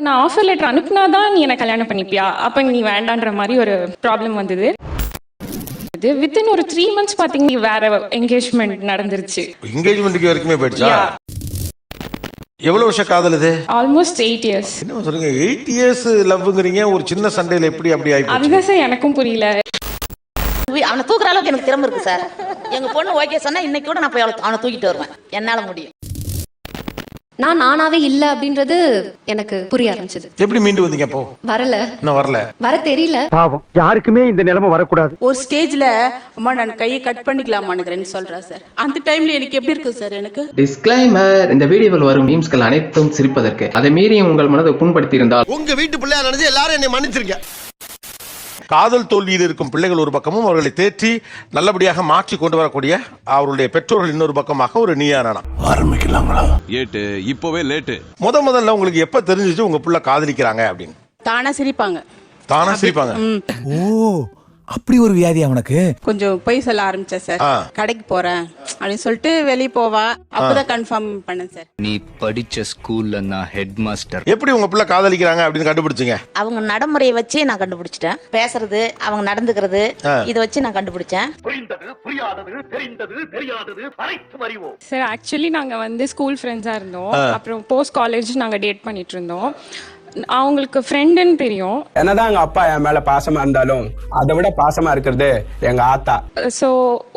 நான் offer letter அனுப்புனாதான் நீ என்ன கல்யாணம் பண்ணிப்பியா, அப்ப நீ வேண்டான்ற மாதிரி ஒரு ப்ராப்ளம் வந்தது. வித்தின் ஒரு 3 months பாத்தீங்கன்னா வேற என்கேஜ்மெண்ட் நடந்துருச்சு. என்கேஜ்மெண்ட்டுக்கு வரைக்குமே போயிடுச்சா? எவ்வளவு வருஷம் காதல் இது? Almost 8 years. என்ன சொல்றீங்க, 8 years லவ்ங்கறீங்க, ஒரு சின்ன சண்டையில எப்படி அப்படி ஆயிடுச்சு? அதுதான் சார் எனக்கும் புரியல. அவனை தூக்குற அளவுக்கு எனக்கு திறமை இருக்கு சார். எங்க பொண்ணு ஓகே சொன்னா இன்னைக்கு கூட நான் போய் அவனை தூக்கிட்டு வருவேன், என்னால முடியும். நான் நானாவே இல்ல அப்படின்றது எனக்கு புரிய ஆரம்பிச்சது. எப்படி மீண்டு வந்தீங்க அப்போ? வரல வர தெரியல. பாவம், யாருக்குமே இந்த நிலைமை வரக்கூடாது. ஒரு ஸ்டேஜ்ல அம்மா நான் கையை கட் பண்ணிக்கலாமான்னு சொல்றேன் சார். அந்த டைம்ல எனக்கு எப்படி இருக்கு சார்? எனக்கு டிஸ்க்ளைமர், இந்த வீடியோவில் வரும் மீம்ஸ்கள் அனைத்தும் சிரிப்பதற்கு. அதை மீறி உங்கள் மனதை புண்படுத்தி இருந்தால் உங்க வீட்டு பிள்ளையா நினைச்சு எல்லாரும் என்னை மன்னிச்சிருங்க. காதல் தோல்வியில் இருக்கும் பிள்ளைகள் ஒரு பக்கமும், அவர்களை தேற்றி நல்லபடியாக மாற்றி கொண்டு வரக்கூடிய அவருடைய பெற்றோர்கள் இன்னொரு பக்கமாக ஒரு நீயானா ஆரம்பிக்கலாங்களா? ஏட்டு இப்பவே லேட்டு. முதல்ல உங்களுக்கு எப்ப தெரிஞ்சிச்சு உங்க பிள்ளை காதலிக்கிறாங்க அப்படின்னு? தானா சிரிப்பாங்க. ஓ, அப்படி ஒரு வியாதி அவனுக்கு. கொஞ்சம் பொய் சொல்ல ஆரம்பிச்சேன் சார். கடைக்கு போறேன் அப்படின்னு சொல்லிட்டு வெளியே போவா, அப்பதான் கன்ஃபார்ம் பண்ணேன் சார். நீ படிச்ச ஸ்கூல்ல நான் ஹெட் மாஸ்டர். எப்படி உங்க பிள்ளை காதலிக்கிறாங்க அப்படின்னு கண்டுபிடிச்சீங்க? அவங்க நடைமுறையை வச்சே நான் கண்டுபிடிச்சிட்டேன். பேசுறது, அவங்க நடந்துக்கிறது, இதை வச்சு நான் கண்டுபிடிச்சேன். சார் ஆக்சுவலி நாங்க ஸ்கூல் ஃப்ரெண்ட்ஸா இருந்தோம். அப்புறம் போஸ்ட் காலேஜ் நாங்க டேட் பண்ணிட்டு இருந்தோம். அவங்களுக்கு ஃப்ரெண்டுன்னு தெரியும். என்னதான் எங்க அப்பா என் மேல பாசமா இருந்தாலும் அதை விட பாசமா இருக்கிறது எங்க ஆத்தா. ஸோ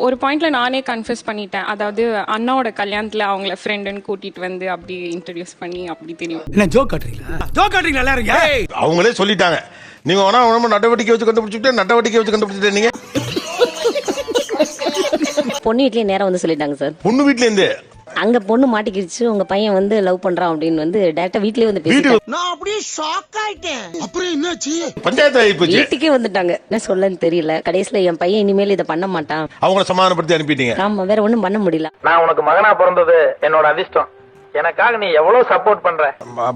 ஒரு பாயிண்ட்ல நானே கன்ஃபியூஸ் பண்ணிட்டேன். அதாவது அண்ணாவோட கல்யாணத்துல அவங்கள ஃப்ரெண்டுன்னு கூட்டிட்டு வந்து அப்படி இன்ட்ரடியூஸ் பண்ணி அப்படி தெரியும். என்ன ஜோக் காட்டுறீங்களா எல்லாரும்? அவங்களே சொல்லிட்டாங்க, நீங்க வேணா உடம்பு நடவடிக்கை வச்சு கண்டுபிடிச்சிட்டே நீங்க. பொண்ணு வீட்லயே நேரம் வந்து சொல்லிட்டாங்க சார். பொண்ணு வீட்ல இருந்து அங்க பொண்ணு மாட்டிக்கிடுச்சு, உங்க பையன் லவ் பண்றான் அப்படின்னு டைரக்டா வீட்லயே வந்து பேசிட்டாங்க. நான் அப்படியே ஷாக் ஆயிட்டேன். அப்புறம் என்னாச்சு? பஞ்சாயத்து ஆயிப்போச்சு. வீட்டுக்கே வந்துட்டாங்க. என்ன சொல்லன்னு தெரியல. கடைசியில என் பையன் இனிமேல் இதை பண்ண மாட்டான். அவங்கள சமாதானப்படுத்தி அனுப்பிட்டீங்க? ஆமா, வேற ஒண்ணும் பண்ண முடியல. நான் உனக்கு மகனா பிறந்தது என்னோட அதிர்ஷ்டம். எனக்காக நீ எவ்வளவு சப்போர்ட் பண்ற.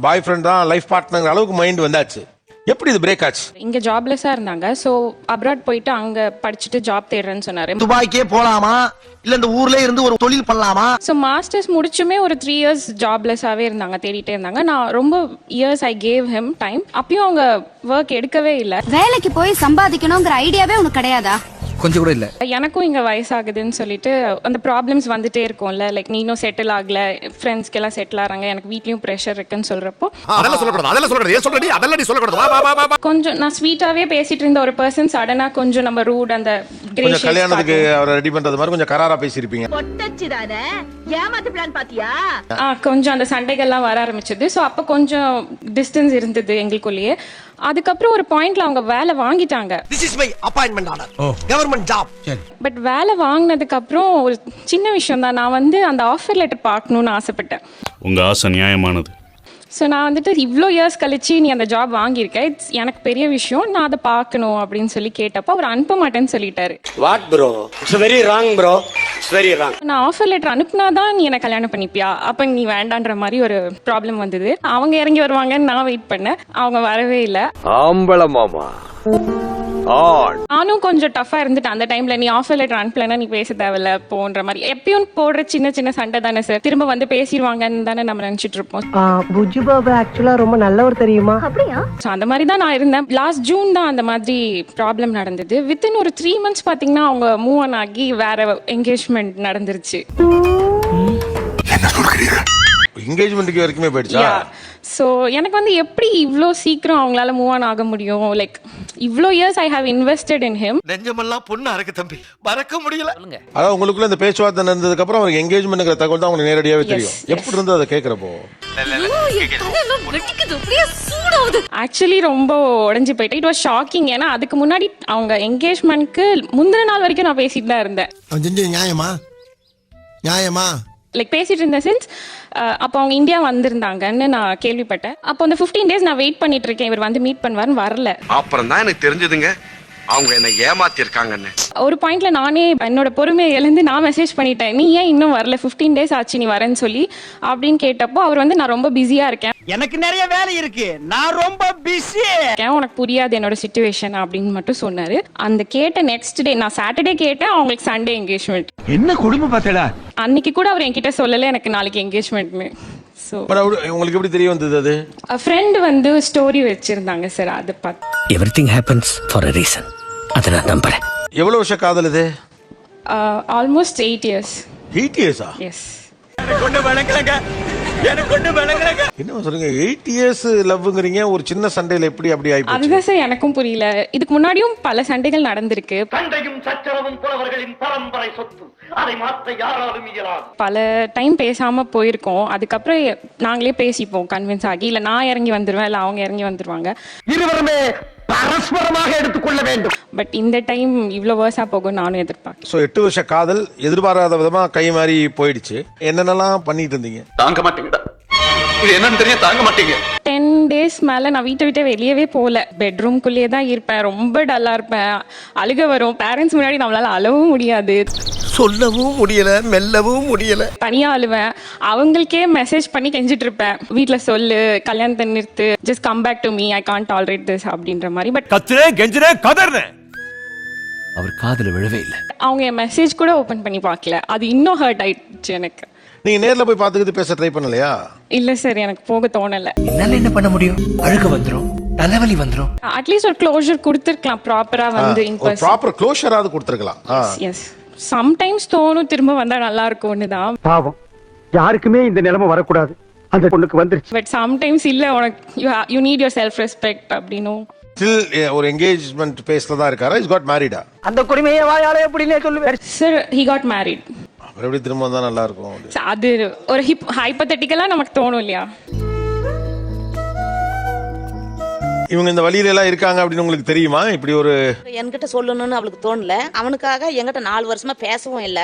பாய் ஃப்ரெண்ட் தான் லைஃப் பார்ட்னர் அளவுக்கு மைண்ட் வந்தாச்சு. எப்படி இது பிரேக் ஆச்சு? இங்க ஜாப்லெஸ்ஸா இருந்தாங்க. சோ அப்ராட் போயிட்டு அங்க படிச்சுட்டு ஜாப் தேடுறேன்னு சொன்னாரு. துபாய்க்கே போலாமா இல்ல இந்த ஊர்ல இருந்து ஒரு தொழில் பண்ணலாமா? சோ மாஸ்டர்ஸ் முடிச்சுமே ஒரு 3 years ஜாப்லெஸ்ஸாவே இருந்தாங்க, தேடிட்டே இருந்தாங்க. நான் ரொம்ப years I gave him time. அப்பயும் அவங்க ஒர்க் எடுக்கவே இல்லை. வேலைக்கு போய் சம்பாதிக்கணுங்கிற ஐடியாவே உனக்கு கிடையாதா? கொஞ்சம் கூட இல்ல. எனக்கும் இங்க வயசாகுதுன்னு சொல்லிட்டு அந்த ப்ராப்ளம்ஸ் வந்துட்டே இருக்கும்ல. லைக் நீனும் செட்டில் ஆகல, ஃப்ரெண்ட்ஸ்க்கு எல்லாம் செட்டில் ஆறாங்க, எனக்கு வீட்லயும் ப்ரெஷர் இருக்குன்னு சொல்றப்போ கொஞ்சம் நான் ஸ்வீட்டாவே பேசிட்டு இருந்த ஒரு பர்சன் சடனா கொஞ்சம் நம்ம ரூட் அந்த கல்யாணத்துக்கு அவரை ரெடி பண்றது மாதிரி கொஞ்சம் கராரா பேசிருப்பீங்க. கொஞ்சம் அந்த சண்டைகள்லாம் வர ஆரம்பிச்சது. ஸோ அப்போ கொஞ்சம் டிஸ்டன்ஸ் இருந்தது எங்களுக்குள்ளேயே. அதுக்கப்புறம் ஒரு பாயிண்ட்ல அவங்க வேலை வாங்கிட்டாங்க. பட் வேலை வாங்கினதுக்கு அப்புறம் ஒரு சின்ன விஷயம் தான், நான் அந்த ஆஃபர் லெட்டர் பார்க்கணும்னு ஆசைப்பட்டேன். உங்க ஆசை நியாயமானது. ஸோ நான் இவ்வளோ இயர்ஸ் கழிச்சு நீ அந்த ஜாப் வாங்கியிருக்கேன், எனக்கு பெரிய விஷயம், நான் அதை பார்க்கணும் அப்படின்னு சொல்லி கேட்டப்போ அவர் அனுப்ப மாட்டேன்னு சொல்லிட்டாரு. What bro, it's very wrong bro, it's very wrong. நான் ஆஃபர் லெட்டர் அனுப்புனாதான் நீ என்ன கல்யாணம் பண்ணிப்பியா, அப்ப நீ வேண்டான்ற மாதிரி ஒரு ப்ராப்ளம் வந்தது. அவங்க இறங்கி வருவாங்கன்னு நான் வெயிட் பண்ணேன், அவங்க வரவே இல்லை. ஆம்பளமாமா நானும் கொஞ்சம் டஃபா இருந்துட்டு அந்த டைம்ல நீ ஆஃபர் லெட்டர் அனுப்பலன்னா நீ பேச தேவையில்ல போன்ற மாதிரி. எப்பயும் போடுற சின்ன சின்ன சண்டை தானே சார், திரும்ப வந்து பேசிடுவாங்கன்னு தானே நம்ம நினைச்சிட்டு இருப்போம். புஜு பாபு ஆக்சுவலா ரொம்ப நல்லவர் தெரியுமா? ஸோ அந்த மாதிரி தான் நான் இருந்தேன். லாஸ்ட் ஜூன் தான் அந்த மாதிரி ப்ராப்ளம் நடந்தது. வித்தின் ஒரு 3 months பாத்தீங்கன்னா அவங்க மூவ் ஆன் ஆகி வேற என்கேஜ்மெண்ட் நடந்துருச்சு. என்ன சொல்றீங்க? என்கேஜ்மெண்ட்டுக்கு வரைக்குமே போயிடுச்சா? ஸோ எனக்கு எப்படி இவ்வளோ சீக்கிரம் அவங்களால மூவ் ஆன் ஆக முடியும்? லைக் இவ்வளோ years I have invested in him. நெஞ்சமெல்லாம் பொண்ணு அறக்கு தம்பி, மறக்க முடியல. அதாவது உங்களுக்குள்ள இந்த பேச்சுவார்த்தை நடந்ததுக்கு அப்புறம் அவருக்கு என்கேஜ்மெண்ட்ங்கிற தகவல் தான் உங்களுக்கு நேரடியாவே தெரியும். எப்படி இருந்தது அதை கேட்கிறப்போ? ஆக்சுவலி ரொம்ப உடஞ்சி போயிட்டேன். It was shocking. ஏன்னா அதுக்கு முன்னாடி அவங்க என்கேஜ்மெண்ட்க்கு முந்தின நாள் வரைக்கும் நான் பேசிட்டு தான் இருந்தேன். நியாயமா லைக் பேசிட்டு இருந்த சென்ஸ். அப்போ அவங்க இந்தியா வந்திருந்தாங்கன்னு நான் கேள்விப்பட்டேன். அப்போ அந்த 15 days நான் வெயிட் பண்ணிட்டு இருக்கேன், இவர் வந்து மீட் பண்ணுவாருன்னு வரல. அப்புறம் தான் எனக்கு தெரிஞ்சதுங்க அவங்க என்ன ஏமாத்தி இருக்காங்கன்னு. ஒரு பாயிண்ட்ல நானே என்னோட பொறுமையை இழந்து நான் மெசேஜ் பண்ணிட்டேன், நீ ஏன் இன்னும் வரல, 15 days ஆச்சு நீ வரேன்னு சொல்லி அப்படின்னு கேட்டப்போ அவர் நான் ரொம்ப பிஸியா இருக்கேன், எனக்கு நிறைய வேலை இருக்கு, நான் ரொம்ப பிஸி, உனக்கு புரியாது என்னோட சிச்சுவேஷன் அப்படின்னு மட்டும் சொன்னாரு. அந்த கேட்ட நெக்ஸ்ட் டே நான் சாட்டர்டே கேட்டேன், அவங்களுக்கு சண்டே என்கேஜ்மெண்ட். என்ன குடும்பம் பார்த்தடா. அன்னைக்கு கூட அவர் என்கிட்ட சொல்லல எனக்கு நாளைக்கு என்கேஜ்மெண்ட்னு. ஸோ உங்களுக்கு எப்படி தெரிய வந்தது அது? ஃப்ரெண்டு வந்து ஸ்டோரி வச்சிருந்தாங்க சார், அதை பார்த்து. Everything happens for a reason. அதை நான் நம்புறேன். எவ்வளவு வருஷ காதல் இது? Almost 8 years. 8 years-ஆ? எஸ். என்ன சொல்றீங்க 8 years லவ்ங்கறீங்க, ஒரு சின்ன சண்டையில எப்படி அப்படி ஆயிப்போச்சு? அதுதான் சார் எனக்கும் புரியல. இதுக்கு முன்னாடியும் பல சண்டைகள் நடந்திருக்கு. சண்டையும் சச்சரவும் புலவர்களின் பரம்பரை சொத்து, அதை மாற்ற யாராலும் இயலாது. பல டைம் பேசாம போயிருக்கோம். அதுக்கப்புறம் நாங்களே பேசிப்போம் கன்வின்ஸ் ஆகி. இல்ல நான் இறங்கி வந்துருவேன், இல்ல அவங்க இறங்கி வந்துருவாங்க. இருவருமே பரஸ்பரமாக எடுத்துக்கொள்ள வேண்டும். பட் இந்த டைம் இவ்வளவு வேர்ஸா போகும் நானும் எதிர்பார்க்கேன். சோ 8 வருஷ காதல் எதிர்பாராத விதமா கை மாறி போயிடுச்சு. என்னென்னலாம் பண்ணிட்டு இருந்தீங்க? தாங்க மாட்டீங்கடா, இது என்னன்னு தெரியும், தாங்க மாட்டீங்க. 10 days மேல நான் வீட்டை விட்டு வெளியவே போகல. பெட்ரூம்குள்ளேயே தான் இருப்பேன். ரொம்ப டல்லா இருப்பேன். அழுக வரும். பேரண்ட்ஸ் முன்னாடி நம்மளால அழவும் முடியாது, சொல்லவும் முடியல, மெல்லவும் முடியல. தனியா அழுவேன். அவங்களுக்கே மெசேஜ் பண்ணி கெஞ்சிட்டு இருப்பேன், வீட்டுல சொல்லு, கல்யாணத்தை நிறுத்து, just come back to me, I can't tolerate this அப்படின்ற மாதிரி. பட் கத்துறேன், கெஞ்சுறேன், கதறேன். அவர் காதுல விழவே இல்லை. அவங்க என் மெசேஜ் கூட ஓபன் பண்ணி பார்க்கல. அது இன்னும் ஹர்ட் ஆயிடுச்சு எனக்கு. நீங்க நேர்ல போய் பாத்துக்கிட்டு பேச ட்ரை பண்ணலையா? இல்ல சார், எனக்கு போக தோணல. என்னால என்ன பண்ண முடியும்? அழுக வந்துரும், தலைவலி வந்துரும். அட்லீஸ்ட் ஒரு க்ளோஷர் கொடுத்துருக்கலாம் ப்ராப்பரா வந்து இன் ஒரு பர்சன். ப்ராப்பர் க்ளோஷராவது கொடுத்துருக்கலாம். எஸ், சம்டைம்ஸ் தோணும் திரும்ப வந்தா நல்லா இருக்கும்னு தான். பாவம், யாருக்குமே இந்த நிலைமை வரக்கூடாது, அந்த பொண்ணுக்கு வந்துருச்சு. பட் சம்டைம்ஸ் இல்ல, உனக்கு you need your self respect அப்படினும். ஸ்டில் ஒரு என்கேஜ்மெண்ட் பேஸ்ல தான் இருக்காரா? இஸ் காட் மேரிடா? அந்த குடிமையை வாயாலே எப்படின்னே சொல்லுவேன். Sir he got married. அப்புறம் எப்படி திரும்ப வந்தா நல்லா இருக்கும்? அது ஒரு ஹைப்போதெட்டிக்கலா நமக்கு தோணும் இல்லையா? இவங்க இந்த வழியில எல்லாம் இருக்காங்க அப்படின்னு உங்களுக்கு தெரியுமா? இப்படி ஒரு என்கிட்ட சொல்லணும்னு அவளுக்கு தோணல. அவனுக்காக என்கிட்ட 4 வருஷமா பேசவும் இல்ல.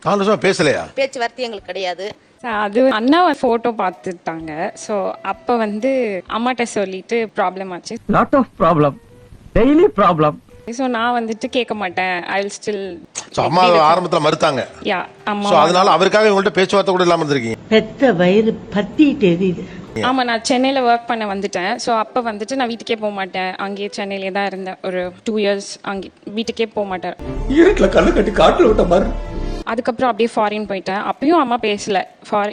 4 வருஷமா பேசலையா? பேச்சுவார்த்தை எங்களுக்கு கிடையாது. அது அண்ணா போட்டோ பார்த்துட்டாங்க. ஸோ அப்போ வந்து அம்மாட்ட சொல்லிட்டு ப்ராப்ளம் ஆச்சு. Lot of problem, daily problem. So நான் வந்துட்டு கேட்க மாட்டேன். I will still. சோ அம்மா ஆரம்பத்துல மறுத்தாங்க. யா, அம்மா. சோ அதனால அவருக்காக உங்கள்ட்ட பேச்சுவார்த்தை கூட இல்லாம இருந்திருக்கீங்க. பெத்த வயிறு பத்திட்டு எரியுது. ஆமா, நான் சென்னையில ஒர்க் பண்ண வந்துட்டேன். ஸோ அப்போ வந்துட்டு நான் வீட்டுக்கே போக மாட்டேன். அங்கேயே சென்னையிலே தான் இருந்தேன் ஒரு 2 years. அங்கே வீட்டுக்கே போக மாட்டேன். இருட்டுல கண்ணு கட்டி காட்டுல விட்ட மாதிரி. அதுக்கப்புறம் அப்படியே ஃபாரின் போயிட்டேன். அப்பயும் அம்மா பேசல.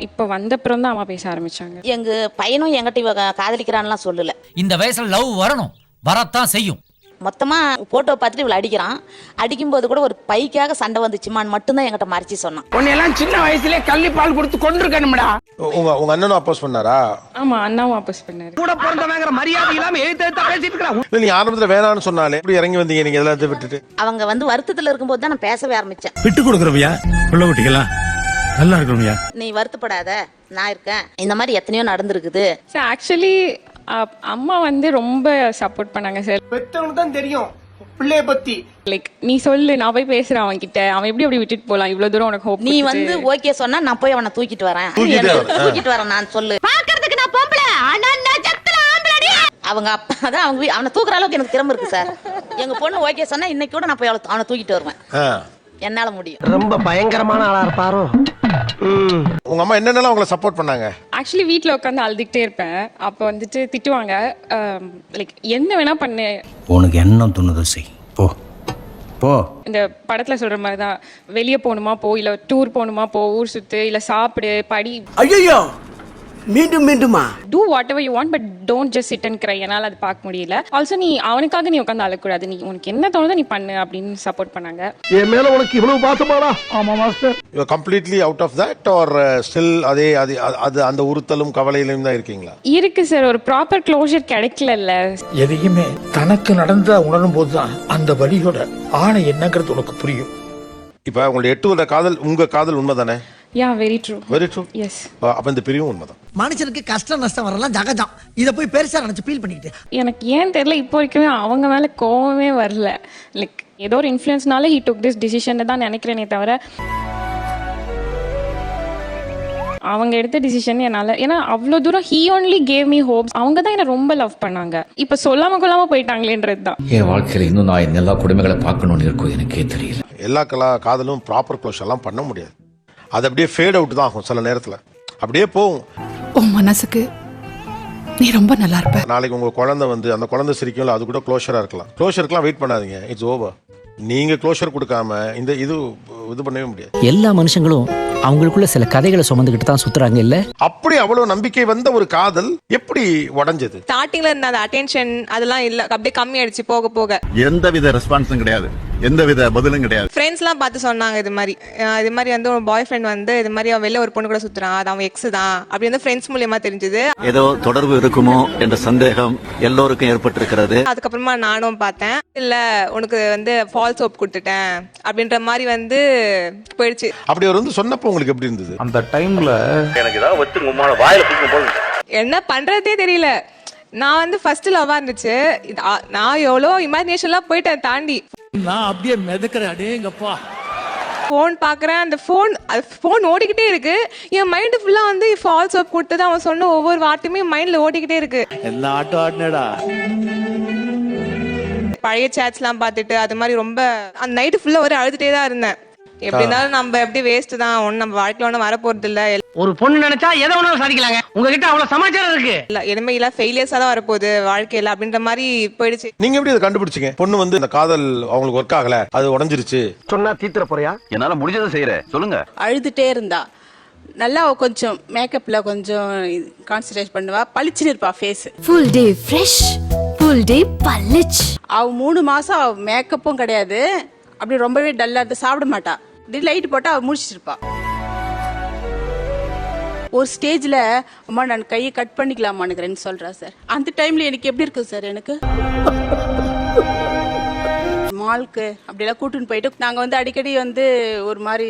இப்போ வந்தப்புறம் தான் அம்மா பேச ஆரம்பிச்சாங்க. எங்க பையனும் என்கிட்ட இவ காதலிக்கிறான்லாம் சொல்லல. இந்த வயசுல லவ் வரணும், வரத்தான் செய்யும். மொத்தமா போட்டோ பார்த்துட்டு இவளை அடிக்கிறான். அடிக்கும்போது கூட ஒரு பைக்காக சண்டை வந்துச்சுமான்னு மட்டும்தான் என்கிட்ட மறைச்சு சொன்னான். உன்னையெல்லாம் சின்ன வயசுல கள்ளி பால் கொடுத்து கொண்டிருக்கணும்டா. உங்க அண்ணனும் அப்போஸ் பண்ணாரா? ஆமா, அண்ணாவும் அப்போஸ் பண்ணாரு. கூட பிறந்தவங்கிற மரியாதை இல்லாம எழுத்து பேசிட்டு இருக்கான். இல்ல, நீங்க ஆரம்பத்துல வேணாம்னு சொன்னாலே எப்படி இறங்கி வந்தீங்க நீங்க எல்லாத்தையும் விட்டுட்டு? அவங்க வந்து வருத்தத்துல இருக்கும்போது தான் நான் பேசவே ஆரம்பிச்சேன். விட்டு கொடுக்குறவையா உள்ள விட்டீங்களா? நல்லா இருக்கணும்யா. நீ வருத்தப்படாத, நான் இருக்கேன். இந்த மாதிரி எத்தனையோ நடந்திருக்குது. சார் ஆக்சுவலி அம்மா வந்து ரொம்ப சப்போர்ட் பண்ணாங்க சார். பெத்தவனுக்கு தான் தெரியும் பிள்ளைய பத்தி. லைக் நீ சொல்லு, நான் போய் பேசுறேன் அவன் கிட்ட, அவன் எப்படி அப்படி விட்டுட்டு போலாம், இவ்வளவு தூரம் உனக்கு ஹோப். நீ வந்து ஓகே சொன்னா நான் போய் அவனை தூக்கிட்டு வரேன். தூக்கிட்டு வரேன் நான் சொல்லு. பாக்குறதுக்கு நான் பொம்பளை, ஆனா நட்சத்திர ஆம்பளடி. அவங்க அப்பா தான் அவனை தூக்குற அளவுக்கு எனக்கு திறமை இருக்கு சார். எங்க பொண்ணு ஓகே சொன்னா இன்னைக்கு கூட நான் போய் அவனை தூக்கிட்டு வருவேன். என்னால முடியும். ரொம்ப பயங்கரமான ஆளா இருப்பாரோ. உங்க அம்மா என்னென்னலாம் உங்களை சப்போர்ட் பண்ணாங்க? ஆக்சுவலி வீட்ல உட்காந்து அழுதுகிட்டே இருப்பேன். அப்போ வந்துட்டு திட்டுவாங்க. லைக் என்ன வேணா பண்ணு, உனக்கு என்ன தோணுதோ செய், போ போ. இந்த படத்துல சொல்ற மாதிரி தான், வெளியே போகணுமா போ, இல்ல டூர் போகணுமா போ, ஊர் சுத்து, இல்ல சாப்பிடு, படி. ஐயோ, மீண்டும் மீண்டுமா? Do whatever you want, but don't just sit and cry. என்னால் அது பார்க்க முடியல. ஆல்சோ நீ அவனுக்காக நீ உட்காந்து அழக்கூடாது. நீ உனக்கு என்ன தோணுதோ நீ பண்ணு அப்படின்னு சப்போர்ட் பண்ணாங்க. என் மேல உனக்கு இவ்வளவு பாசமாடா? ஆமா master. You are completely out of that or still அதே அது அந்த உறுத்தலும் கவலையிலும் தான் இருக்கீங்களா? இருக்கு சார், ஒரு ப்ராப்பர் க்ளோஷர் கிடைக்கல. எதையுமே தனக்கு நடந்தா உணரும் போதுதான் அந்த வழியோட ஆணை என்னங்கிறது உனக்கு புரியும். இப்ப உங்களுடைய 8 வருட காதல், உங்க காதல் உண்மைதானே? Yeah, very true. Very true. Yes. அப்ப இந்த பிரிவும் உண்மைதான். மனுஷனுக்கு கஷ்டம் நஷ்டம் வரலாம் ஜகஜம். இத போய் பெருசா நினைச்சு ஃபீல் பண்ணிக்கிட்டு எனக்கு ஏன் தெரியல, இப்போ வரைக்குமே அவங்க மேல கோவமே வரல. லைக் ஏதோ ஒரு இன்ஃப்ளூயன்ஸ்னால ஹி டுக் திஸ் டிசிஷன் தான் நினைக்கிறேனே தவிர அவங்க எடுத்த டிசிஷன் என்னால, ஏன்னா அவ்வளவு தூரம் he only gave me hopes. அவங்க தான் என்ன ரொம்ப லவ் பண்ணாங்க. இப்ப சொல்லாம கொள்ளாம போயிட்டாங்களேன்றது தான். என் வாழ்க்கையில இன்னும் நான் எல்லா குடும்பங்களை பார்க்கணும்னு இருக்கும், எனக்கே தெரியல. எல்லா காதலும் ப்ராப்பர் க்ளோஷர் எல்லாம் பண்ண முடியாது. அது அப்படியே ஃபேட் அவுட் தான் ஆகும் சில நேரத்துல, அப்படியே போகும். உன் மனசுக்கு நீ ரொம்ப நல்லா இருப்ப. நாளைக்கு உங்க குழந்தை வந்து அந்த குழந்தை சிரிக்கும்ல, அது கூட க்ளோஷரா இருக்கலாம். க்ளோஷருக்குலாம் வெயிட் பண்ணாதீங்க, இட்ஸ் ஓவர். நீங்க க்ளோஷர் கொடுக்காம இது பண்ணவே முடியாது. எல்லா மனுஷங்களும் அவங்களுக்குள்ள சில கதைகளை சுமந்துக்கிட்டு தான் சுத்துறாங்க இல்ல. அப்படி அவ்வளவு நம்பிக்கை வந்த ஒரு காதல் எப்படி உடைஞ்சது? ஸ்டார்டிங்ல இருந்த அந்த அட்டென்ஷன் அதெல்லாம் இல்ல, அப்படியே கம்மி ஆயிடுச்சு போக போக. எந்தவித ரெஸ்பான்ஸும் கிடையாது, எந்தவித பதிலும் கிடையாது. ஃப்ரெண்ட்ஸ்லாம் பார்த்து சொன்னாங்க இது மாதிரி வந்து ஒரு பாய் ஃப்ரெண்ட் வந்து இது மாதிரி அவன் வெளில ஒரு பொண்ணு கூட சுத்துறான், அது அவன் எக்ஸ் தான் அப்படி வந்து ஃப்ரெண்ட்ஸ் மூலியமா தெரிஞ்சது. ஏதோ தொடர்பு இருக்குமோ என்ற சந்தேகம் எல்லோருக்கும் ஏற்பட்டிருக்கிறது. அதுக்கப்புறமா நானும் பார்த்தேன், இல்ல உனக்கு வந்து ஃபால்ஸ் ஹோப் கொடுத்துட்டேன் அப்படின்ற மாதிரி வந்து போயிடுச்சு. அப்படி அவர் வந்து சொன்னப்போ உங்களுக்கு எப்படி இருந்தது? அந்த டைம்ல எனக்கு ஏதாவது வச்சு உங்களோட வாயில பிடிக்கும் போது என்ன பண்றதே தெரியல. நான் வந்து ஃபர்ஸ்ட் லவ்வா இருந்துச்சு, நான் எவ்வளோ இமேஜினேஷன்லாம் போயிட்டேன் தாண்டி. நான் அப்படியே மிதக்கிறேன், அடேங்கப்பா. ஃபோன் பார்க்குறேன், அந்த ஃபோன் ஓடிக்கிட்டே இருக்கு. என் மைண்டு ஃபுல்லாக வந்து ஃபால்ஸ் ஹோப் கொடுத்தது அவன் சொன்ன ஒவ்வொரு வார்த்தையுமே மைண்டில் ஓடிக்கிட்டே இருக்கு. என்ன ஆட்டம் ஆடினடா. பழைய சேட்ஸ்லாம் பார்த்துட்டு அது மாதிரி ரொம்ப அந்த நைட்டு ஃபுல்லாக ஒரு அழுதுகிட்டே தான் இருந்தேன். எப்படி இருந்தாலும் நம்ம எப்படி வேஸ்ட் தான், ஒன்றும் நம்ம வாழ்க்கையில் ஒன்றும் வரப்போறது இல்லை. ஒரு பொண்ணு நினைச்சா எதை ஒன்றும் சாதிக்கலாங்க, உங்ககிட்ட அவ்வளவு சமாச்சாரம் இருக்கு. இல்லை இனிமையில ஃபெயிலியர்ஸாக தான் வரப்போகுது வாழ்க்கையில் அப்படின்ற மாதிரி போயிடுச்சு. நீங்க எப்படி அதை கண்டுபிடிச்சீங்க? பொண்ணு வந்து இந்த காதல் அவங்களுக்கு ஒர்க் ஆகல, அது உடைஞ்சிருச்சு சொன்னா தீத்துற போறியா? என்னால முடிஞ்சதை செய்யறேன், சொல்லுங்க. அழுதுட்டே இருந்தா நல்லா கொஞ்சம் மேக்கப்ல கொஞ்சம் கான்சன்ட்ரேட் பண்ணுவா, பளிச்சுன்னு இருப்பா face. Full day fresh, full day பளிச். அவ 3 மாசம் அவ மேக்கப்பும் கிடையாது, அப்படி ரொம்பவே டல்லா இருந்து சாப்பிட மாட்டா. லைட் போட்டா அவ முடிச்சிட்டு இருப்பா. ஒரு ஸ்டேஜ்ல அம்மா நான் கையை கட் பண்ணிக்கலாமான்னு சொல்றா சார். அந்த டைம்ல எனக்கு எப்படி இருக்கு சார், எனக்கு மால்க்கு அப்படியெல்லாம் கூட்டின்னு போயிட்டு நாங்க வந்து அடிக்கடி வந்து ஒரு மாதிரி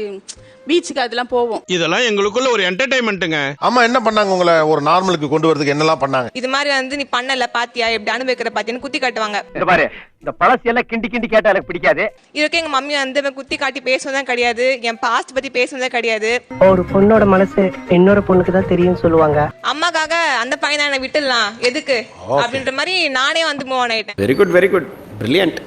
பீச்சுக்கு அதெல்லாம் போவோம். இதெல்லாம் எங்களுக்குள்ள ஒரு என்டர்டைன்மெண்ட்டுங்க. அம்மா என்ன பண்ணாங்க உங்களை ஒரு நார்மலுக்கு கொண்டு வரதுக்கு? என்னெல்லாம் பண்ணாங்க? இது மாதிரி வந்து நீ பண்ணல பாத்தியா, எப்படி அனுபவிக்கிற பாத்தியான்னு குத்தி காட்டுவாங்க. பாரு, இந்த பழசி எல்லாம் கிண்டி கிண்டி கேட்டா எனக்கு பிடிக்காது. இதுக்கு எங்க மம்மி வந்து குத்தி காட்டி பேசுவதும் கிடையாது, என் பாஸ்ட் பத்தி பேசுவதே கிடையாது. ஒரு பொண்ணோட மனசு இன்னொரு பொண்ணுக்கு தான் தெரியும் சொல்லுவாங்க. அம்மாக்காக அந்த பையனை என்ன விட்டுடலாம் எதுக்கு அப்படின்ற மாதிரி நானே வந்து மூவ் ஆன் ஆயிட்டேன். Very good brilliant.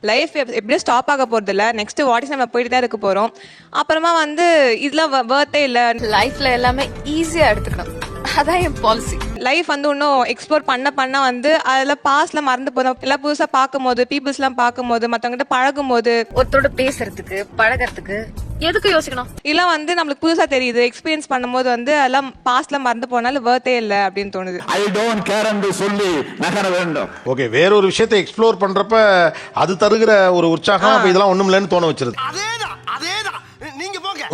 லைஃப் எப்படியும் ஸ்டாப் ஆக போறது இல்ல, நெக்ஸ்ட் வாட்ஸ் நம்ம போயிட்டு தான் இருக்க போறோம். அப்புறமா வந்து இதெல்லாம் வர்த்தே இல்ல. லைஃப்ல எல்லாமே ஈஸியா எடுத்துக்கணும், அதான் என் பாலிசி. லைஃப் வந்து இன்னும் எக்ஸ்ப்ளோர் பண்ண வந்து அதுல பாஸ்ட்ல மறந்து போதும். எல்லாம் புதுசா பார்க்கும்போது, பீப்புள்ஸ் எல்லாம் பார்க்கும்போது, மத்தவங்கிட்ட பழகும் போது, ஒருத்தரோட பேசுறதுக்கு பழகிறதுக்கு எதுக்கு யோசிக்கணும்? இதெல்லாம் வந்து நம்மளுக்கு புதுசா தெரியுது. எக்ஸ்பீரியன்ஸ் பண்ணும்போது வந்து அதெல்லாம் பாஸ்ட்ல மறந்து போனாலும் வர்த்தே இல்ல அப்படின்னு தோணுது. ஐ டோன்ட் கேர் என்று சொல்லி நகர வேண்டும். ஓகே, வேற ஒரு விஷயத்தை எக்ஸ்ப்ளோர் பண்றப்ப அது தருகிற ஒரு உற்சாகம் அப்ப இதெல்லாம் ஒண்ணும் இல்லைன்னு தோண வச்சிருது.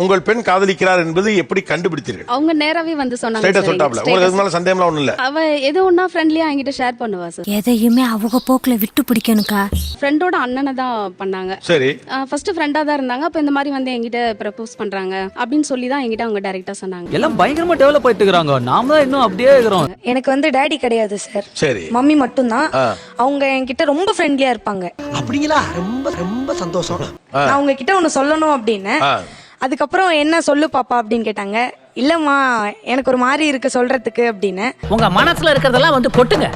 உங்கள் பெண் காதலிக்கிறார் என்பது எப்படி கண்டுபிடித்தீர்கள்? அவங்க நேராவே வந்து சொன்னாங்க. உங்களுக்கு அதுக்கு மேல சந்தேகம்லாம் ஒண்ணும் இல்ல. அவ எது ஒண்ணா ஃப்ரெண்ட்லியா என்கிட்ட ஷேர் பண்ணுவா சார். எதையுமே அவங்க போக்குல விட்டு பிடிக்கணுக்கா. ஃப்ரெண்டோட அண்ணனை தான் பண்ணாங்க. சரி, ஃபர்ஸ்ட் ஃப்ரெண்டா தான் இருந்தாங்க. அப்ப இந்த மாதிரி வந்து என்கிட்ட ப்ரப்போஸ் பண்றாங்க அப்படின்னு சொல்லி தான் என்கிட்ட அவங்க டைரக்டா சொன்னாங்க. எல்லாம் பயங்கரமா டெவலப் ஆயிட்டு இருக்காங்க, நாம தான் இன்னும் அப்படியே இருக்கிறோம். எனக்கு வந்து டாடி கிடையாது சார், சரி, மம்மி மட்டும் தான். அவங்க என்கிட்ட ரொம்ப ஃப்ரெண்ட்லியா இருப்பாங்க. அப்படிங்களா? ரொம்ப ரொம்ப சந்தோஷம். நான் உங்க கிட்ட ஒண்ணு சொல்லணும் அப்படின்னு. அதுக்கப்புறம் என்ன சொல்லு பாப்பா அப்படின்னு கேட்டாங்க. இல்லம்மா எனக்கு ஒரு மாதிரி இருக்கு சொல்றதுக்கு அப்படின்னு. உங்க மனசுல இருக்கிறதெல்லாம் வந்து கொட்டுங்க.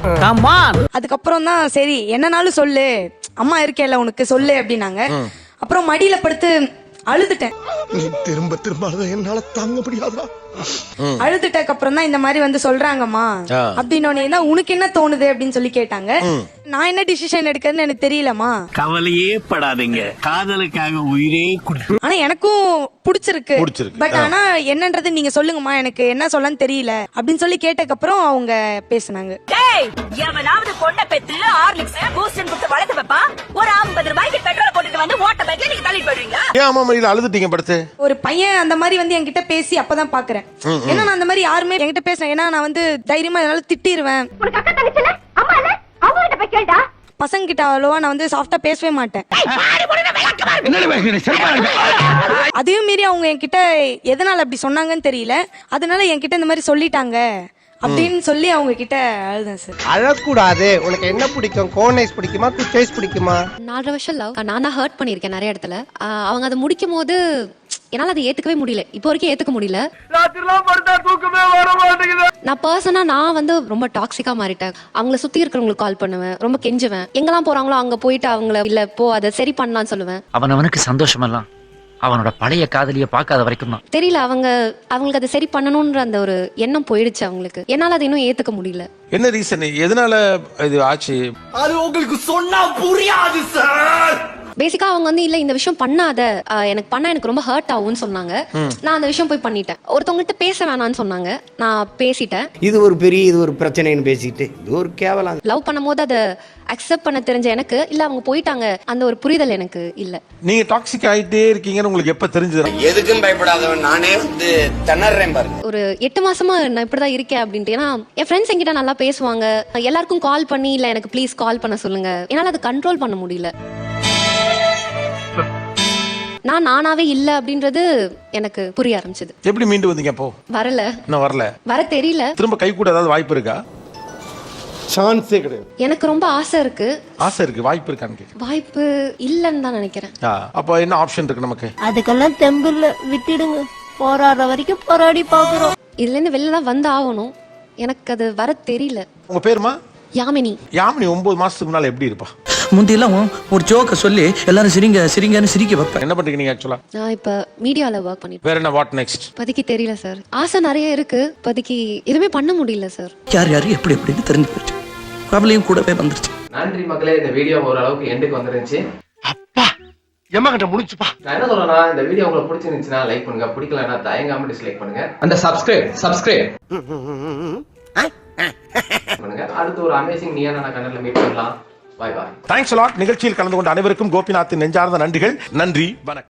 அதுக்கப்புறம் தான் சரி என்னனாலும் சொல்லு, அம்மா இருக்கேல்ல உனக்கு சொல்லு அப்படின்னாங்க. அப்புறம் மடியில படுத்து அழுதுட்டேன். நீ திரும்ப திரும்ப என்னால தாங்க முடியாதா? அழுதுட்டக்கு அப்புறம் தான் இந்த மாதிரி வந்து சொல்றாங்கம்மா அப்படின்னு. உனக்கு என்ன தோணுது அப்படின்னு சொல்லி கேட்டாங்க. நான் என்ன டிசிஷன் எடுக்கிறதுன்னு எனக்கு தெரியலமா. கவலையே படாதீங்க, காதலுக்காக உயிரே குடு. ஆனா எனக்கும் பிடிச்சிருக்கு. பட் ஆனா என்னன்றது நீங்க சொல்லுங்கம்மா, எனக்கு என்ன சொல்லன்னு தெரியல அப்படின்னு சொல்லி கேட்டக்கு அப்புறம் அவங்க பேசினாங்க. எவனாவது பொண்ணை பெத்து ஹார்லிக்ஸ் பூஸ்ட் கொடுத்து வளர்த்து வைப்பா, ஒரு 50 ரூபாய்க்கு பெட்ரோல் போட்டுட்டு வந்து ஓட்ட பைக்ல நீங்க தள்ளிட்டு போயிடுவீங்க. ஏன் அம்மா மடியில அழுதுட்டீங்க படுத்து? ஒரு பையன் அந்த மாதிரி வந்து என்கிட்ட பேசி அப்பதான் பாக்குறேன். ஏன்னா நான் அந்த மாதிரி யாருமே என்கிட்ட பேசுறேன். ஏன்னா நான் வந்து தைரியமா என்னால திட்டிடுவேன். பசங்க கிட்ட அவ்வளவா நான் வந்து சாஃப்டா பேசவே மாட்டேன். அதையும் மீறி அவங்க என்கிட்ட எதனால அப்படி சொன்னாங்கன்னு தெரியல, அதனால என்கிட்ட இந்த மாதிரி சொல்லிட்டாங்க அப்படின்னு சொல்லி அவங்க கிட்ட அழுதேன் சார். அழக்கூடாது. உனக்கு என்ன பிடிக்கும்? கோன் ஐஸ் பிடிக்குமா, குச் ஐஸ் பிடிக்குமா? 4 வருஷம் லவ். நானா ஹர்ட் பண்ணிருக்கேன் நிறைய இடத்துல. அவங்க அதை முடிக்கும் போது என்னால அதை ஏத்துக்கவே முடியல, இப்போ வரைக்கும் ஏத்துக்க முடியல. நான் பர்சனா நான் வந்து ரொம்ப டாக்ஸிக்கா மாறிட்டேன். அவங்கள சுத்தி இருக்கிறவங்களுக்கு கால் பண்ணுவேன், ரொம்ப கெஞ்சுவேன். எங்கெல்லாம் போறாங்களோ அங்க போயிட்டு அவங்கள இல்ல போ அதை சரி பண்ணலாம்னு சொல்லுவேன். அவனுக்கு சந்தோஷமெல்லாம் அவனோட பழைய காதலிய பார்க்காத வரைக்கும் தான் தெரியல. அவங்களுக்கு அதை சரி பண்ணணும்ன்ற அந்த ஒரு எண்ணம் போயிடுச்சு அவங்களுக்கு. என்னால அதை இன்னும் ஏத்துக்க முடியல. என்ன ரீசன், எதனால இது ஆச்சு? அது உங்களுக்கு சொன்னா புரியாது சார். பேசிக்கா அவங்க வந்து இல்ல இந்த விஷயம் பண்ணாத, எனக்கு பண்ணா எனக்கு ரொம்ப ஹர்ட் ஆகும்னு சொன்னாங்க. நான் அந்த விஷயம் போய் பண்ணிட்டேன். ஒருத்தவங்ககிட்ட பேச வேணாம்னு சொன்னாங்க, நான் பேசிட்டேன். இது ஒரு பிரச்சனைன்னு பேசிட்டு இது ஒரு கேவலம். லவ் பண்ணும்போது அதை அக்செப்ட் பண்ண தெரிஞ்ச எனக்கு இல்ல அவங்க போயிட்டாங்க அந்த ஒரு புரிதல் எனக்கு இல்ல. நீங்க டாக்ஸிக் ஆயிட்டே இருக்கீங்கன்னு உங்களுக்கு எப்ப தெரிஞ்சது? எதுக்கும் பயப்படாதவன் நானே வந்து திணறேன் பாருங்க. ஒரு 8 மாசமா நான் இப்படிதான் இருக்கேன் அப்படின்ட்டு. ஏன்னா என் ஃப்ரெண்ட்ஸ் என்கிட்ட நல்லா பேசுவாங்க, எல்லாருக்கும் கால் பண்ணி இல்ல எனக்கு ப்ளீஸ் கால் பண்ண சொல்லுங்க, என்னால அதை கண்ட்ரோல் பண்ண முடியல. நான் நானாவே இல்ல அப்படின்றது எனக்கு புரிய ஆரம்பிச்சது. எப்படி மீண்டு வந்தீங்க அப்போ? வரல, இன்னும் வரல, வர தெரியல. திரும்ப கை கூட ஏதாவது வாய்ப்பு இருக்கா? சான்ஸே கிடையாது. எனக்கு ரொம்ப ஆசை இருக்கு. ஆசை இருக்கு, வாய்ப்பு இருக்கான்னு? வாய்ப்பு இல்லன்னு தான் நினைக்கிறேன். அப்ப என்ன ஆப்ஷன் இருக்கு நமக்கு? அதுக்கெல்லாம் தெம்பில்ல, விட்டுடுங்க. போராடுற வரைக்கும் போராடி பாக்குறோம். இதுல இருந்து வெளில தான் வந்து ஆகணும். எனக்கு அது வர தெரியல. உங்க பேருமா? யாமினி. யாமினி 9 மாசத்துக்கு முன்னால எப்படி இருப்பா? முந்தியெல்லாம் ஒரு ஜோக்க சொல்லி எல்லாரும் சிரிங்க சிரிங்கன்னு சிரிக்க வைப்பேன். என்ன பண்றீங்க நீங்க ஆக்சுவலா? நான் இப்ப மீடியால ஒர்க் பண்ணிட்டு. வேற என்ன, வாட் நெக்ஸ்ட்? இப்போதைக்கு தெரியல சார். ஆசை நிறைய இருக்கு, இப்போதைக்கு எதுவுமே பண்ண முடியல சார். யார் யாரு எப்படி எப்படின்னு தெரிஞ்சு போயிடுச்சு, கவலையும் கூடவே வந்துருச்சு. நன்றி மக்களே, இந்த வீடியோ ஓரளவுக்கு எண்டுக்கு வந்துருந்துச்சு. அப்பா எம்மா கிட்ட முடிச்சுப்பா. நான் என்ன சொல்றேன்னா, இந்த வீடியோ உங்களுக்கு பிடிச்சிருந்துச்சுன்னா லைக் பண்ணுங்க, பிடிக்கலன்னா தயங்காம டிஸ்லைக் பண்ணுங்க. அந்த சப்ஸ்கிரைப் பண்ணுங்க. அடுத்து ஒரு அமேசிங் நியானா கனல்ல மீட் பண்ணலாம். Bye bye. Thanks a lot. நிகழ்ச்சியில் கலந்து கொண்ட அனைவருக்கும் கோபிநாத்தின் நெஞ்சார்ந்த நன்றிகள். நன்றி, வணக்கம்.